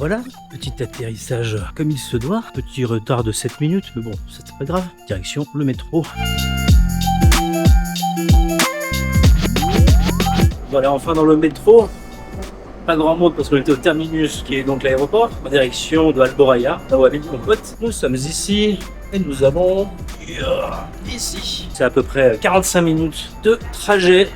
voilà, petit atterrissage comme il se doit. Petit retard de 7 minutes, mais bon, c'est pas grave. Direction le métro. Voilà, enfin dans le métro. Pas grand monde parce qu'on était au terminus qui est donc l'aéroport, en direction de Alboraya, là où habite mon pote. Nous sommes ici et nous allons ici. C'est à peu près 45 minutes de trajet.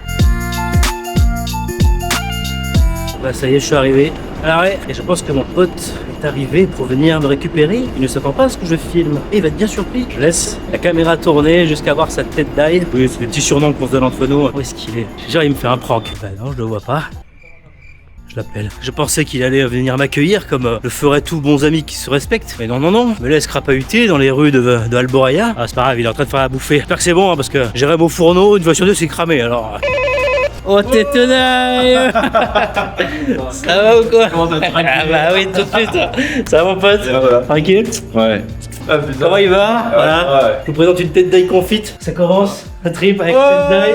Bah ça y est, je suis arrivé à l'arrêt et je pense que mon pote est arrivé pour venir me récupérer. Il ne s'attend pas à ce que je filme et il va être bien surpris. Je laisse la caméra tourner jusqu'à voir sa tête d'ail. Oui, c'est le petit surnom qu'on se donne entre nous. Où est-ce qu'il est? Genre il me fait un prank. Bah non, je le vois pas. Je l'appelle. Je pensais qu'il allait venir m'accueillir comme le feraient tous bons amis qui se respectent. Mais non, non, non. Me laisse crapahuter dans les rues de Alboraya. Ah, c'est pas grave, il est en train de faire à bouffer. J'espère que c'est bon hein, parce que j'irai au fourneau, une fois sur deux, c'est cramé alors. Oh, t'es tenaille. Ça va ou quoi? Comment ça, tranquille? Ah bah oui, tout de suite. Ça va mon pote? Voilà. Tranquille? Ouais. Ah, Comment il va? Ouais, Voilà. ouais. Je vous présente une tête d'ail confite. Ça commence. Un trip avec tête d'ail.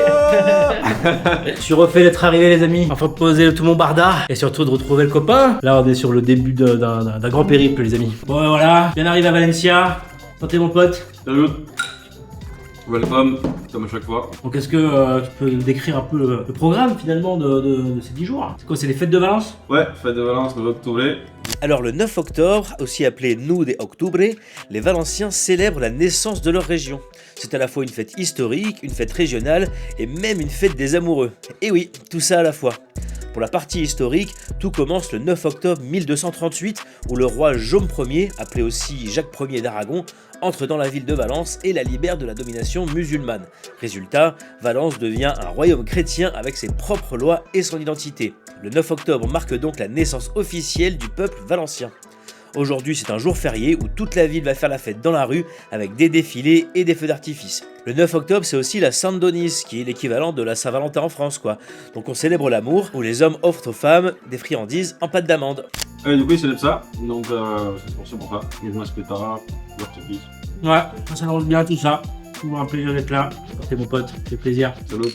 Je suis refait d'être arrivé les amis. Enfin de poser tout mon barda. Et surtout de retrouver le copain. Là on est sur le début d'un grand périple les amis. Bon voilà, bien arrivé à Valencia. Santé mon pote. Salut. Welcome, comme à chaque fois. Donc est-ce que tu peux décrire un peu le programme finalement de ces 10 jours? C'est quoi, c'est les fêtes de Valence? Ouais, fête de Valence, 9 octobre. Alors le 9 octobre, aussi appelé Nous de Octubre, les Valenciens célèbrent la naissance de leur région. C'est à la fois une fête historique, une fête régionale et même une fête des amoureux. Et oui, tout ça à la fois. Pour la partie historique, tout commence le 9 octobre 1238 où le roi Jaume Ier, appelé aussi Jacques Ier d'Aragon, entre dans la ville de Valence et la libère de la domination musulmane. Résultat, Valence devient un royaume chrétien avec ses propres lois et son identité. Le 9 octobre marque donc la naissance officielle du peuple valencien. Aujourd'hui, c'est un jour férié où toute la ville va faire la fête dans la rue avec des défilés et des feux d'artifice. Le 9 octobre, c'est aussi la Saint-Denis, qui est l'équivalent de la Saint-Valentin en France, quoi. Donc on célèbre l'amour, où les hommes offrent aux femmes des friandises en pâte d'amande. Du coup, ils célèbrent ça. Donc, c'est pour ça. Je me respectera, l'artifice. Ouais, ça lance bien tout ça. Toujours un plaisir d'être là. C'est mon pote, c'est plaisir. Salut.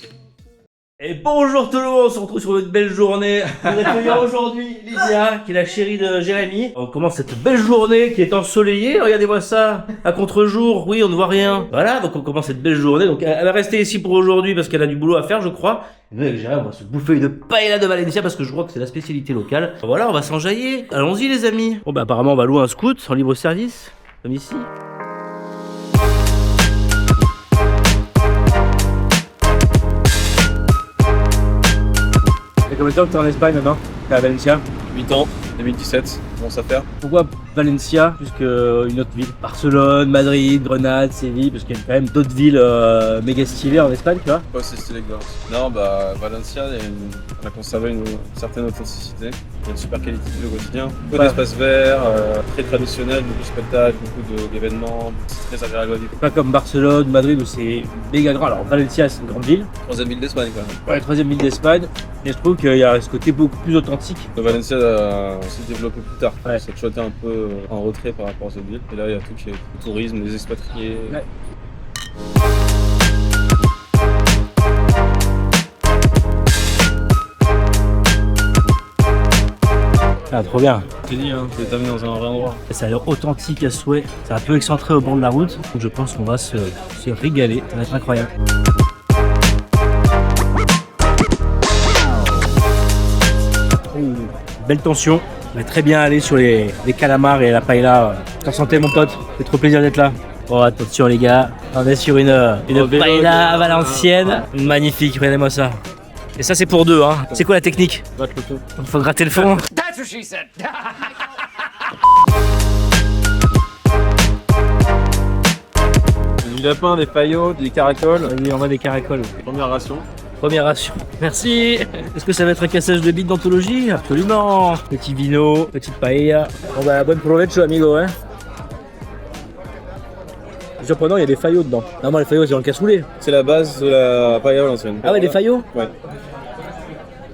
Et bonjour tout le monde, on se retrouve sur une belle journée. On accueille aujourd'hui Lydia, qui est la chérie de Jérémy. On commence cette belle journée qui est ensoleillée. Regardez-moi ça, à contre-jour. Oui, on ne voit rien. Voilà, donc on commence cette belle journée. Donc elle va rester ici pour aujourd'hui parce qu'elle a du boulot à faire, je crois. Et nous, avec Jérémy, on va se bouffer une paella de Valencia parce que je crois que c'est la spécialité locale. Voilà, on va s'enjailler. Allons-y les amis. Bon bah apparemment on va louer un scoot en libre service, comme ici. Combien de temps que t'es en Espagne maintenant? T'es à Valencia? 8 ans, 2017, commence à faire. Pourquoi Valencia plus qu'une autre ville? Barcelone, Madrid, Grenade, Séville, parce qu'il y a quand même d'autres villes méga stylées en Espagne, tu vois? Pas aussi stylé que Valence. Non, bah, Valencia, on a conservé une certaine authenticité. Il y a une super qualité de vie au quotidien. Beaucoup d'espaces verts, très traditionnel, beaucoup de spectacles, beaucoup d'événements. C'est très agréable à vivre. Pas comme Barcelone, Madrid où c'est méga grand. Alors Valencia c'est une grande ville. 3e ville d'Espagne quand même. Ouais, 3e ville d'Espagne. Et je trouve qu'il y a ce côté beaucoup plus authentique. Valencia a aussi développé plus tard. Ouais. Cette chouette un peu en retrait par rapport à cette ville. Et là, il y a tout qui est le tourisme, les expatriés. Ouais. Ah, trop bien. Je t'ai dit, hein, t'es amené dans un vrai endroit. Ça a l'air authentique à souhait. C'est un peu excentré au bord de la route. Donc je pense qu'on va se régaler. Ça va être incroyable. Belle tension. On va très bien aller sur les calamars et la paella. Ta santé mon pote. C'est trop plaisir d'être là. Oh attention les gars. On est sur une paella valencienne. Magnifique, regardez-moi ça. Et ça c'est pour deux hein. C'est quoi la technique? Il faut gratter le fond. That's what she said. Du lapin, des paillots, des caracoles. Vas-y, on va des caracoles. Première ration. Première ration. Merci. Est-ce que ça va être un cassage de bite d'anthologie? Absolument. Petit vino, petite paella. Bon bah bonne provecho amigo hein. Surprenant, il y a des faillots dedans. Non, les faillots c'est dans le cassoulet. C'est la base de la paella valencienne. Ah ouais, des faillots? Ouais.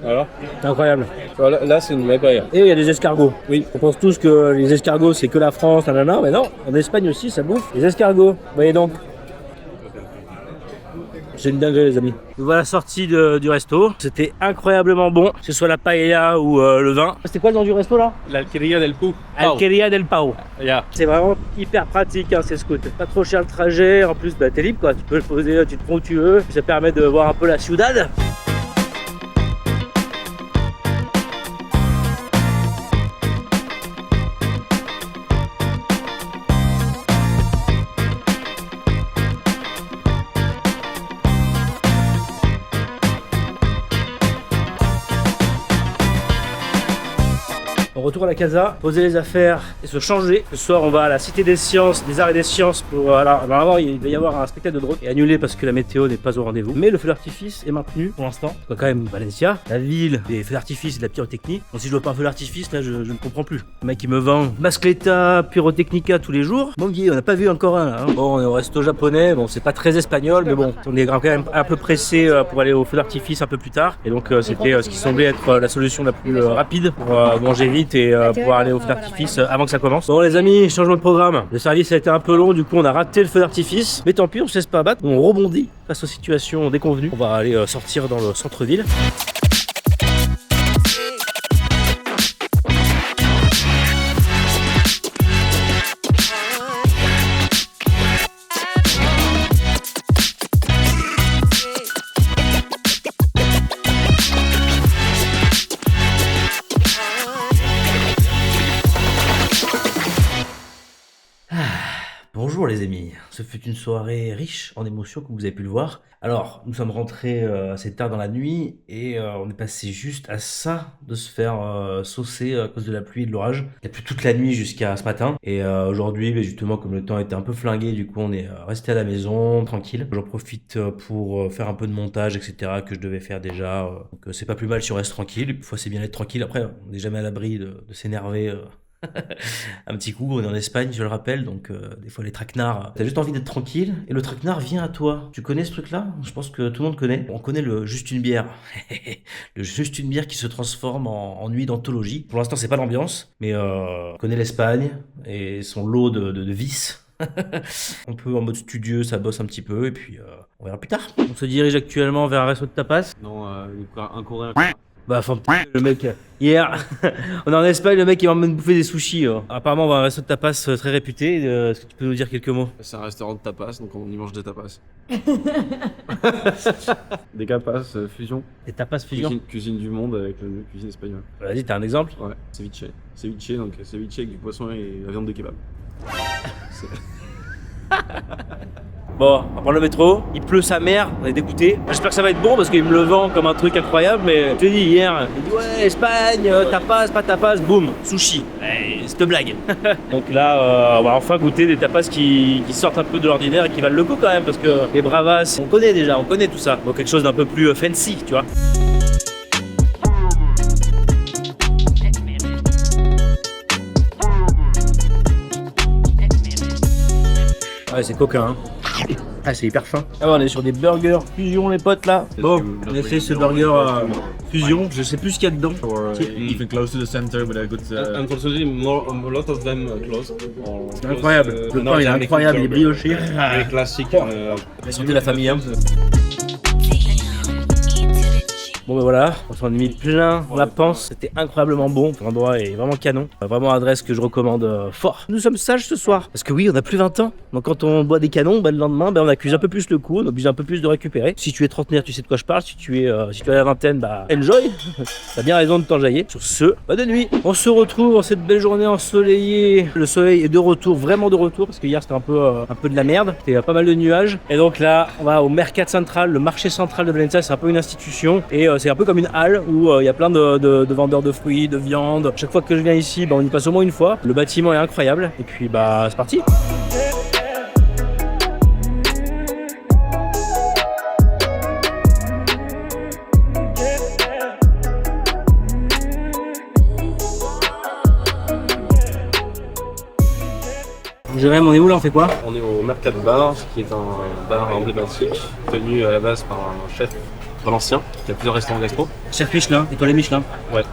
Alors C'est incroyable. voilà, là c'est une vraie paella. Et il y a des escargots. Oui. On pense tous que les escargots c'est que la France, nanana, mais non, en Espagne aussi ça bouffe les escargots. Voyez donc. C'est une dinguerie les amis. Nous voilà sortis du resto. C'était incroyablement bon, que ce soit la paella ou le vin. C'était quoi le nom du resto là? L'Alqueria del Pau. Alqueria del Pau. Yeah. C'est vraiment hyper pratique hein, ces scouts. Pas trop cher le trajet, en plus bah, t'es libre quoi. Tu peux le poser, tu te prends où tu veux. Ça permet de voir un peu la ciudad. Retour à la casa, poser les affaires et se changer. Ce soir, on va à la Cité des Sciences, des Arts et des Sciences pour. Alors, normalement, il va y avoir un spectacle de drogue et annulé parce que la météo n'est pas au rendez-vous. Mais le feu d'artifice est maintenu pour l'instant. C'est quand même Valencia, la ville des feux d'artifice et de la pyrotechnie. Donc, si je vois pas un feu d'artifice, là, je ne comprends plus. Le mec qui me vend Mascleta, Pyrotechnica tous les jours. Bon, Guy, on n'a pas vu encore un là. Hein. Bon, on est au resto japonais. Bon, c'est pas très espagnol, mais bon, on est quand même un peu pressé pour aller au feu d'artifice un peu plus tard. Et donc, c'était ce qui semblait être la solution la plus rapide pour manger vite et pouvoir aller au feu d'artifice avant que ça commence. Bon les amis, changement de programme. Le service a été un peu long, du coup on a raté le feu d'artifice. Mais tant pis, on se laisse pas abattre, on rebondit face aux situations déconvenues. On va aller sortir dans le centre-ville. Bonjour les amis, ce fut une soirée riche en émotions comme vous avez pu le voir. Alors, nous sommes rentrés assez tard dans la nuit et on est passé juste à ça de se faire saucer à cause de la pluie et de l'orage. Il a plu toute la nuit jusqu'à ce matin et aujourd'hui, justement comme le temps était un peu flingué, du coup on est resté à la maison tranquille. J'en profite pour faire un peu de montage etc. que je devais faire déjà. Donc c'est pas plus mal si on reste tranquille, une fois c'est bien d'être tranquille, après on n'est jamais à l'abri de s'énerver. Un petit coup, on est en Espagne, je le rappelle, donc des fois les traquenards, t'as juste envie d'être tranquille et le traquenard vient à toi. Tu connais ce truc-là? Je pense que tout le monde connaît. On connaît le juste une bière. Le juste une bière qui se transforme en nuit d'anthologie. Pour l'instant, c'est pas l'ambiance, mais on connaît l'Espagne et son lot de vices. Un peu en mode studieux, ça bosse un petit peu et puis on verra plus tard. On se dirige actuellement vers un resto de tapas. Non, un coréen. Bah enfin le mec hier on est en Espagne, le mec il m'emmène bouffer des sushis. Apparemment on va à un resto de tapas très réputé. Est-ce que tu peux nous dire quelques mots? C'est un restaurant de tapas, donc on y mange des tapas. Des tapas fusion. Des tapas fusion. Cuisine du monde avec la cuisine espagnole. Vas-y, t'as un exemple? Ouais, ceviche. Ceviche, donc ceviche avec du poisson et la viande de kebab. Bon, on va prendre le métro, il pleut sa mère, on est dégoûté. J'espère que ça va être bon parce qu'il me le vend comme un truc incroyable, mais je te dis hier, il dit ouais, Espagne, tapas, pas tapas, boum, sushi. C'est une blague. Donc là, on va enfin goûter des tapas qui sortent un peu de l'ordinaire et qui valent le coup quand même parce que les bravas, on connaît déjà, on connaît tout ça. Donc quelque chose d'un peu plus fancy, tu vois. Ouais, c'est coquin, hein. Ah, c'est hyper fin. Ah ouais, on est sur des burgers fusion, les potes, là. Bon, on essaie ce burger fusion. Je sais plus ce qu'il y a dedans. Even close to the center with a good. Unfortunately, a lot of them close. C'est incroyable. Le pain, il est incroyable, il est brioché. Très classique. Santé la famille, hein. Bon ben voilà, on s'en est mis plein la panse, c'était incroyablement bon, l'endroit est vraiment canon, vraiment adresse que je recommande fort. Nous sommes sages ce soir, parce que oui on a plus 20 ans, donc quand on boit des canons, le lendemain on accuse un peu plus le coup, on oblige un peu plus de récupérer. Si tu es trentenaire tu sais de quoi je parle, si tu as la vingtaine, enjoy, t'as bien raison de t'enjailler. Sur ce, bonne nuit, on se retrouve en cette belle journée ensoleillée, le soleil est de retour, vraiment de retour, parce que hier c'était un peu de la merde, c'était pas mal de nuages, et donc là on va au Mercat Central, le marché central de Valencia, c'est un peu une institution, et c'est un peu comme une halle où il y a plein de vendeurs de fruits, de viande. Chaque fois que je viens ici, on y passe au moins une fois. Le bâtiment est incroyable. Et puis c'est parti. Jérém, on est où là? On fait quoi? On est au Mercat Bar, qui est un bar emblématique, tenu à la base par un chef valencien, qui a plusieurs restaurants gastro. Chef Michelin, étoilé Michelin. Ouais.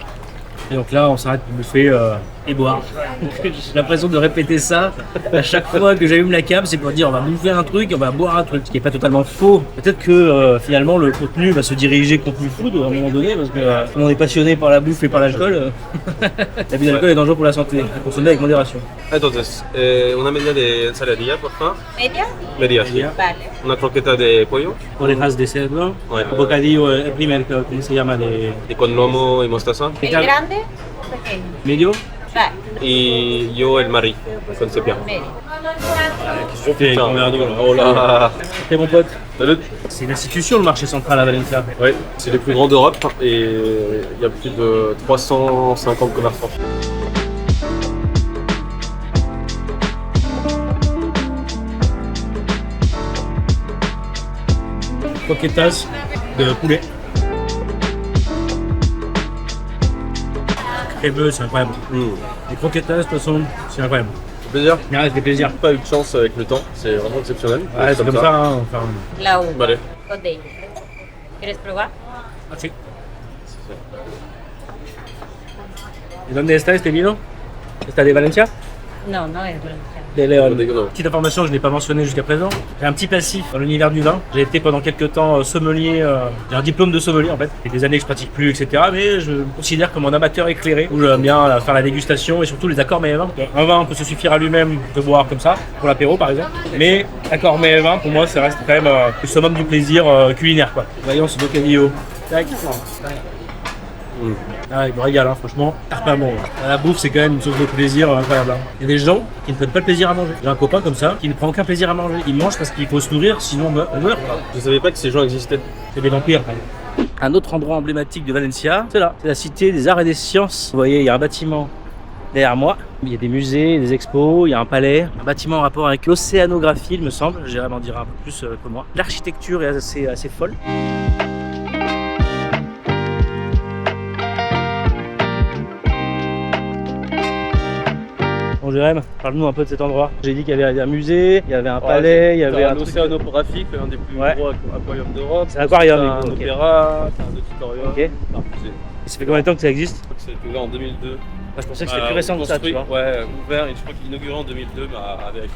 Et donc là, on s'arrête pour bouffer et boire. J'ai l'impression de répéter ça à chaque fois que j'allume la cam, c'est pour dire on va bouffer un truc, on va boire un truc, ce qui n'est pas totalement faux. Peut-être que finalement le contenu va se diriger contenu food à un moment donné, parce que on est passionné par la bouffe et par l'alcool. L'abus d'alcool est dangereux pour la santé, à consommer avec modération. Entonces, una medida de ensaladilla, por favor. ¿Media? Medias. Vale. Una croqueta de pollo Orejas de cerdo, Ouais. un bocadillo, el primer, ¿cómo se llama? De y con lomo y mostaza. ¿El grande o pequeño? medio. Vale, Y yo el mari con sepia. medio. Fait Putain, un verre d'eau, là. oh là. T'es mon pote. Salut. C'est une institution le marché central à Valencia. Ouais, c'est les plus grands d'Europe et il y a plus de 350 commerçants. Croquetas de poulet. Crémeux, c'est incroyable. Les croquetas, de toute façon, c'est incroyable. Plaisir. Ouais, ça fait plaisir. Pas eu de chance avec le temps, c'est vraiment exceptionnel. Ouais, c'est comme ça. Hein, enfin, La uva. Vale. Con de ella. ¿Quieres probar? así. ¿Y dónde está este vino? ¿Está de Valencia? No, no es valenciano. De Léon. Bodega. Petite information que je n'ai pas mentionné jusqu'à présent, j'ai un petit passif dans l'univers du vin. J'ai été pendant quelques temps sommelier, j'ai un diplôme de sommelier en fait. Ça fait des années que je pratique plus, etc. Mais je me considère comme un amateur éclairé, où j'aime bien faire la dégustation et surtout les accords mets et vins. Un vin peut se suffire à lui-même de boire comme ça, pour l'apéro par exemple. Mais accords mets et vins, pour moi, ça reste quand même le summum du plaisir culinaire quoi. Voyons ce bocadillo. Tac. Ah, il me régale, hein, franchement, ardemment. La bouffe, c'est quand même une source de plaisir incroyable. Hein. Il y a des gens qui ne prennent pas le plaisir à manger. J'ai un copain comme ça qui ne prend aucun plaisir à manger. Il mange parce qu'il faut se nourrir, sinon on meurt. Je savais pas que ces gens existaient. C'est des vampires. Un autre endroit emblématique de Valencia, c'est là. C'est la cité des arts et des sciences. Vous voyez, il y a un bâtiment derrière moi. Il y a des musées, des expos, il y a un palais, un bâtiment en rapport avec l'océanographie, il me semble. J'irai m'en dire un peu plus que moi. L'architecture est assez folle. Bon Jérém, parle-nous un peu de cet endroit. J'ai dit qu'il y avait un musée, il y avait un palais, il y avait un truc- océanographique, l'un des plus Ouais. gros aquariums d'Europe. C'est un aquarium, T'as un du coup, ok. opéra, t'as un auditorium. Ok. un musée. Et ça fait combien de temps que ça existe? Je crois que c'est ouvert en 2002. Moi, je pensais que c'était plus récent que ça, tu construit, vois. Ouais, ouvert et je crois qu'il est inauguré en 2002 à Vérif.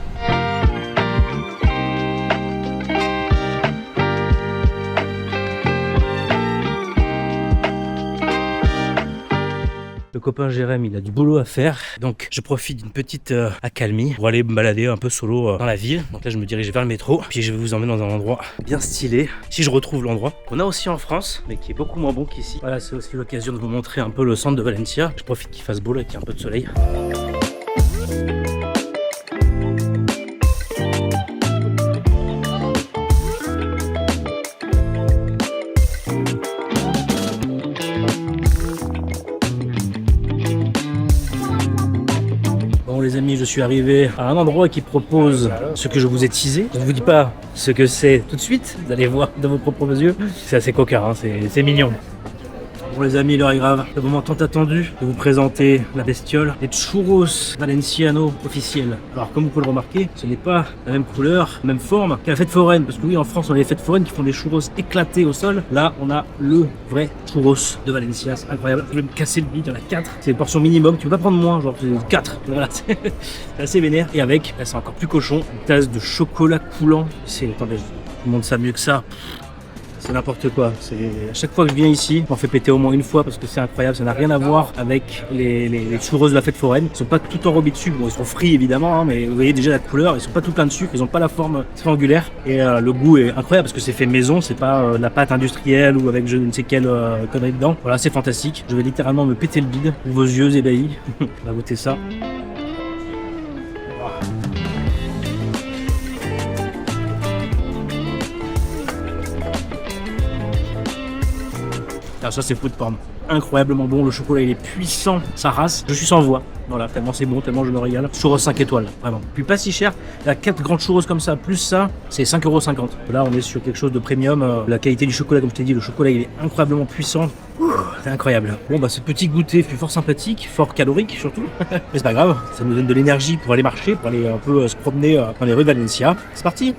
Le copain Jérém, il a du boulot à faire, donc je profite d'une petite accalmie pour aller me balader un peu solo dans la ville. Donc là, je me dirige vers le métro, puis je vais vous emmener dans un endroit bien stylé, si je retrouve l'endroit qu'on a aussi en France, mais qui est beaucoup moins bon qu'ici. Voilà, c'est aussi l'occasion de vous montrer un peu le centre de Valencia. Je profite qu'il fasse beau là, qu'il y ait un peu de soleil. Bon les amis, je suis arrivé à un endroit qui propose ce que je vous ai teasé. Je ne vous dis pas ce que c'est tout de suite, vous allez voir de vos propres yeux. C'est assez coquin, hein, c'est mignon. Bon les amis, l'heure est grave. Le moment tant attendu de vous présenter la bestiole, les churros valenciano officiels. Alors comme vous pouvez le remarquer, ce n'est pas la même couleur, la même forme qu'à la fête foraine. Parce que oui, en France, on a les fêtes foraines qui font des churros éclatés au sol. Là, on a le vrai churros de Valencia. C'est incroyable. Je vais me casser le bide, il y en a 4. C'est une portion minimum, tu peux pas prendre moins, genre c'est 4. Voilà, c'est assez vénère. Et avec, là c'est encore plus cochon, une tasse de chocolat coulant. Attendez, je vous montre ça mieux que ça. C'est n'importe quoi. À chaque fois que je viens ici, on fait péter au moins une fois parce que c'est incroyable. Ça n'a rien à voir avec les churros de la fête foraine. Ils sont pas tout enrobés dessus. Bon, ils sont frits évidemment, hein, mais vous voyez déjà la couleur. Ils sont pas tout pleins de sucre. Ils ont pas la forme triangulaire. Et le goût est incroyable parce que c'est fait maison. C'est pas de la pâte industrielle ou avec je ne sais quelle connerie dedans. Voilà, c'est fantastique. Je vais littéralement me péter le bide pour vos yeux ébahis. On va goûter ça. Ah, ça c'est food porn. Incroyablement bon, le chocolat il est puissant, ça rase. Je suis sans voix. Voilà, tellement c'est bon, tellement je me régale. Churros 5 étoiles, vraiment. Puis pas si cher. Il y a 4 grandes churros comme ça, plus ça, c'est 5,50 €. Là on est sur quelque chose de premium. La qualité du chocolat, comme je t'ai dit, le chocolat il est incroyablement puissant. C'est incroyable. Bon bah ce petit goûter fut fort sympathique, fort calorique surtout. Mais c'est pas grave, ça nous donne de l'énergie pour aller marcher, pour aller un peu se promener dans les rues de Valencia. C'est parti.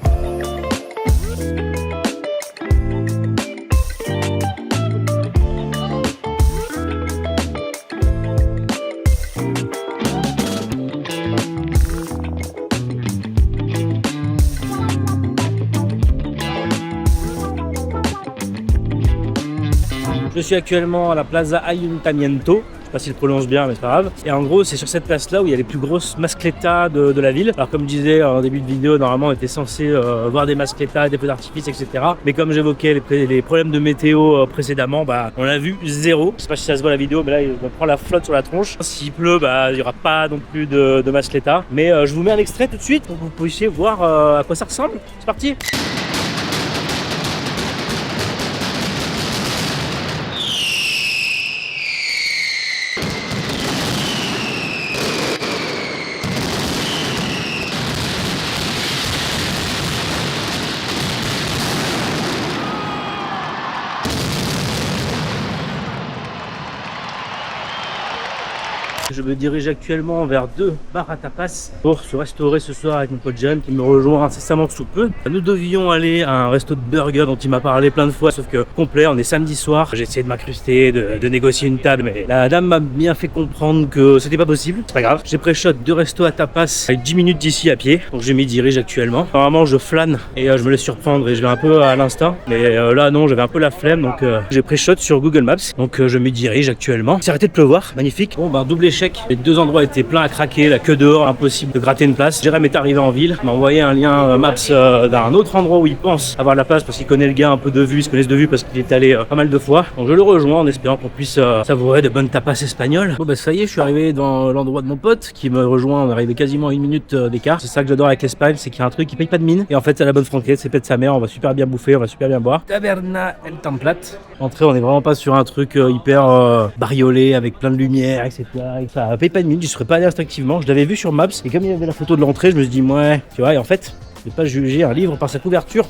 Je suis actuellement à la Plaza Ayuntamiento. Je sais pas s'il prononce bien, mais c'est pas grave. Et en gros, c'est sur cette place-là où il y a les plus grosses mascletas de la ville. Alors comme je disais en début de vidéo, normalement on était censé voir des mascletas, des feux d'artifice, etc. Mais comme j'évoquais les problèmes de météo précédemment, bah on a vu zéro. Je sais pas si ça se voit la vidéo, mais là il me prend la flotte sur la tronche. S'il pleut, bah il y aura pas non plus de mascletas. Mais je vous mets un extrait tout de suite pour que vous puissiez voir à quoi ça ressemble. C'est parti. Je me dirige actuellement vers 2 bars à tapas pour se restaurer ce soir avec mon pote John qui me rejoint incessamment sous peu. Nous devions aller à un resto de burger dont il m'a parlé plein de fois, sauf que complet, on est samedi soir. J'ai essayé de m'incruster, de négocier une table, mais la dame m'a bien fait comprendre que c'était pas possible. C'est pas grave. J'ai pré-shot 2 restos à tapas avec 10 minutes d'ici à pied, donc je m'y dirige actuellement. Normalement, je flâne et je me laisse surprendre et je vais un peu à l'instinct, mais là non, j'avais un peu la flemme, donc j'ai pré-shot sur Google Maps, donc je m'y dirige actuellement. C'est arrêté de pleuvoir, magnifique. Bon, bah double échec. Les 2 endroits étaient pleins à craquer, la queue dehors, impossible de gratter une place. Jérém est arrivé en ville, m'a envoyé un lien Maps d'un autre endroit où il pense avoir la place parce qu'il connaît le gars un peu de vue, ils se connaissent de vue parce qu'il est allé pas mal de fois. Donc je le rejoins en espérant qu'on puisse savourer de bonnes tapas espagnoles. Bon bah ça y est, je suis arrivé dans l'endroit de mon pote qui me rejoint, on est arrivé quasiment à 1 minute d'écart. C'est ça que j'adore avec l'Espagne, c'est qu'il y a un truc qui paye pas de mine. Et en fait c'est la bonne franquette, c'est peut-être sa mère, on va super bien bouffer, on va super bien boire. Taberna El Templat. Entrée, on est vraiment pas sur un truc hyper bariolé avec plein de lumière, etc. Et ça paye pas de mine, j'y serais pas allé instinctivement. Je l'avais vu sur Maps et comme il y avait la photo de l'entrée, je me suis dit ouais, tu vois, et en fait, je vais pas juger un livre par sa couverture.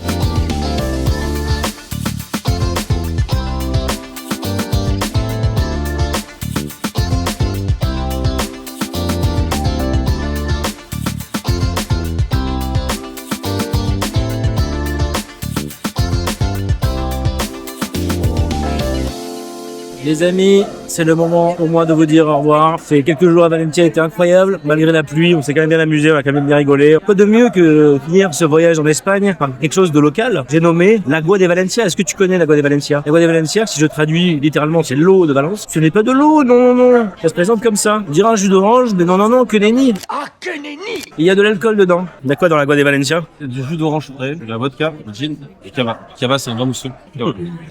Les amis, c'est le moment pour moi de vous dire au revoir. Ces quelques jours à Valencia étaient incroyables. Malgré la pluie, on s'est quand même bien amusé, on a quand même bien rigolé. Quoi de mieux que finir ce voyage en Espagne par quelque chose de local. J'ai nommé l'Agua de Valencia. Est-ce que tu connais l'Agua de Valencia? L'Agua de Valencia, si je traduis littéralement, c'est l'eau de Valence. Ce n'est pas de l'eau, non, non, non. Ça se présente comme ça. On dirait un jus d'orange, mais non, non, non, que nenni. Ah, que nenni. Il y a de l'alcool dedans. Il y a quoi dans l'Agua de Valencia? Du jus d'orange frais, de la vodka, du gin et cava. Cava, c'est un grand mousseux.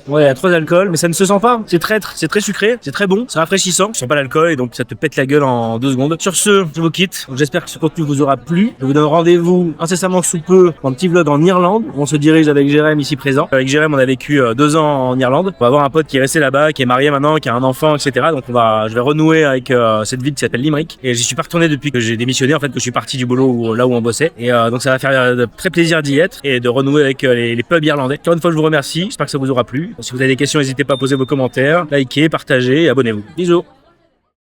Ouais, il y a 3 alcools, mais ça ne se sent pas. C'est très sucré, c'est très bon, c'est rafraîchissant. Tu sens pas l'alcool et donc ça te pète la gueule en 2 secondes. Sur ce, je vous quitte. J'espère que ce contenu vous aura plu. Je vous donne rendez-vous incessamment sous peu pour un petit vlog en Irlande. On se dirige avec Jérém ici présent. Avec Jérém, on a vécu 2 ans en Irlande. On va avoir un pote qui est resté là-bas, qui est marié maintenant, qui a un enfant, etc. Donc je vais renouer avec cette ville qui s'appelle Limerick. Et j'y suis pas retourné depuis que j'ai démissionné, en fait, que je suis parti du boulot là où on bossait. Et donc ça va faire très plaisir d'y être et de renouer avec les pubs irlandais. Encore une fois, je vous remercie. J'espère que ça vous aura plu. Si vous avez des questions, n'hésitez pas à poser vos commentaires, likez, partagez et abonnez-vous. Bisous.